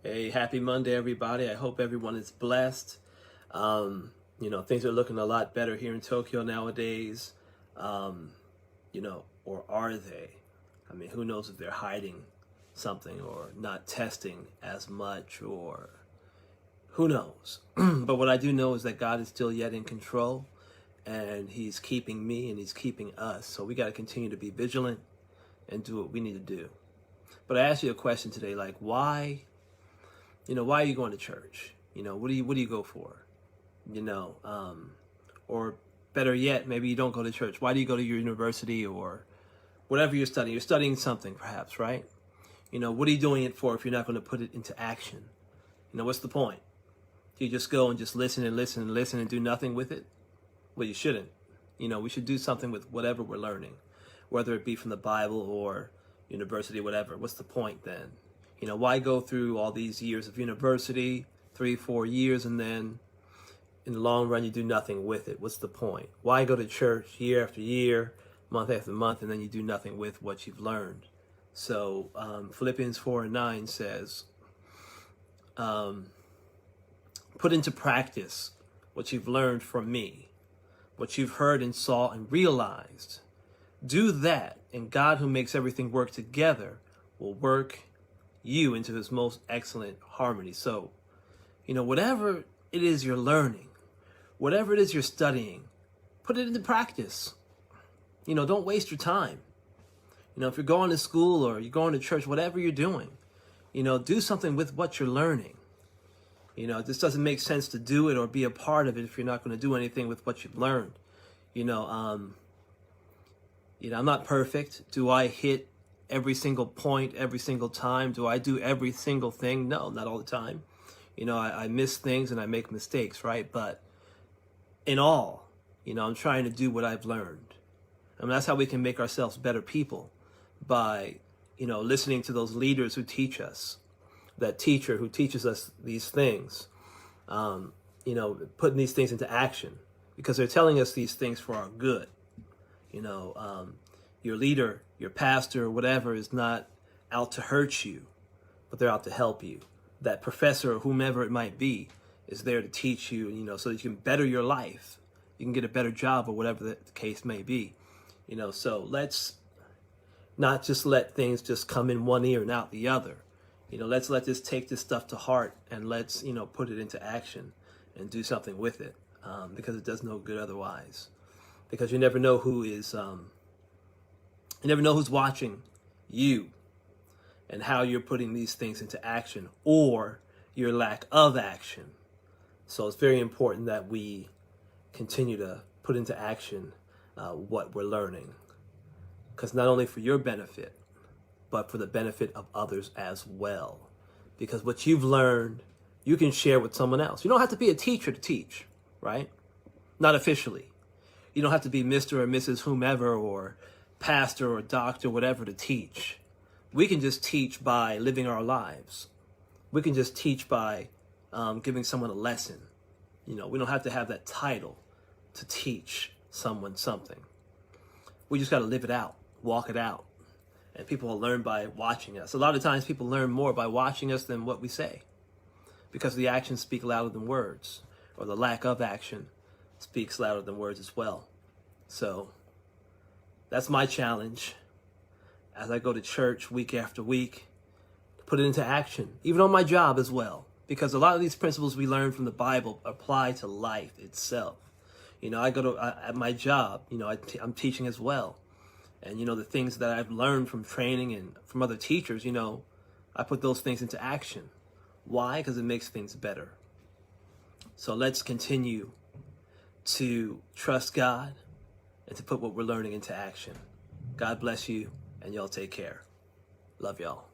Hey, happy Monday, everybody. I hope everyone is blessed. Things are looking a lot better here in Tokyo nowadays. Or are they? I mean, who knows if they're hiding something or not testing as much, or who knows? But what I do know is that God is still yet in control, and He's keeping me and He's keeping us. So we got to continue to be vigilant and do what we need to do. But I asked you a question today, like, why are you going to church? What do you go for? Or better yet, maybe you don't go to church. Why do you go to your university or whatever you're studying? You're studying something, perhaps, right? What are you doing it for if you're not going to put it into action? What's the point? Do you just go and just listen and listen and listen and do nothing with it? Well, you shouldn't. We should do something with whatever we're learning, whether it be from the Bible or university, whatever. What's the point then? Why go through all these years of university, 3-4 years, and then in the long run, you do nothing with it? What's the point? Why go to church year after year, month after month, and then you do nothing with what you've learned? So Philippians 4:9 says, put into practice what you've learned from me, what you've heard and saw and realized. Do that, and God, who makes everything work together, will work you into His most excellent harmony. So, whatever it is you're learning, whatever it is you're studying, put it into practice. Don't waste your time. If you're going to school or you're going to church, whatever you're doing, do something with what you're learning. It just doesn't make sense to do it or be a part of it if you're not going to do anything with what you've learned. I'm not perfect. Do I hit every single point every single time? Do I do every single thing? No, not all the time. I miss things and I make mistakes, right? But in all, I'm trying to do what I've learned. I mean, that's how we can make ourselves better people, by, listening to those leaders who teach us, that teacher who teaches us these things, putting these things into action, because they're telling us these things for our good. Your leader, your pastor, whatever, is not out to hurt you, but they're out to help you. That professor or whomever it might be is there to teach you, so that you can better your life. You can get a better job, or whatever the case may be. So let's not just let things just come in one ear and out the other. Let's take this stuff to heart, and let's, put it into action and do something with it, because it does no good otherwise. Because you never know who's watching you and how you're putting these things into action, or your lack of action. So it's very important that we continue to put into action what we're learning, because not only for your benefit, but for the benefit of others as well. Because what you've learned, you can share with someone else. You don't have to be a teacher to teach, right? Not officially. You don't have to be Mr. or Mrs. whomever, or pastor or doctor, whatever, to teach. We can just teach by living our lives. We can just teach by giving someone a lesson. We don't have to have that title to teach someone something. We just got to live it out, walk it out. And people will learn by watching us. A lot of times people learn more by watching us than what we say, because the actions speak louder than words, or the lack of action speaks louder than words as well. So that's my challenge as I go to church week after week, to put it into action, even on my job as well. Because a lot of these principles we learn from the Bible apply to life itself. I go to, at my job, I'm teaching as well. And, the things that I've learned from training and from other teachers, I put those things into action. Why? Because it makes things better. So let's continue to trust God and to put what we're learning into action. God bless you, and y'all take care. Love y'all.